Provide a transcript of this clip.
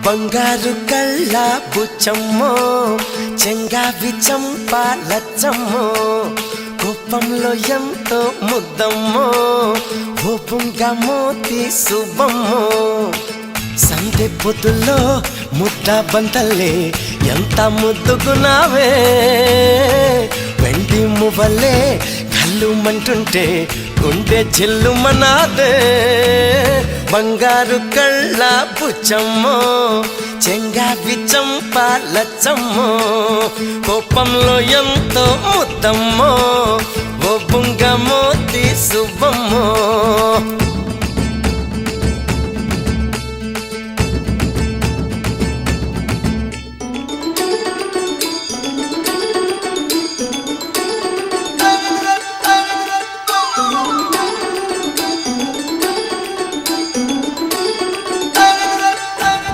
బంగారు కళ్ళ బుచ్చమ్మో చెంగావి చంపాలచ్చమ్మో కోపంలో ఎంతో ముద్దమ్మో ఓపుంగా మోతి శుభమ్మో సందె పొద్దుల్లో ముద్ద బంతల్లే ఎంత ముద్దుకున్నావే వెండి మువ్వలే కళ్ళు మంటుంటే గుండె చెల్లుమనాదే బంగారు కళ్ళ బుచ్చమ్మో చెంగావి చంపాలచ్చమ్మో కోపంలో ఎంతో ముద్దమ్మో ఓ బుంగ మోతి శుభమ్మో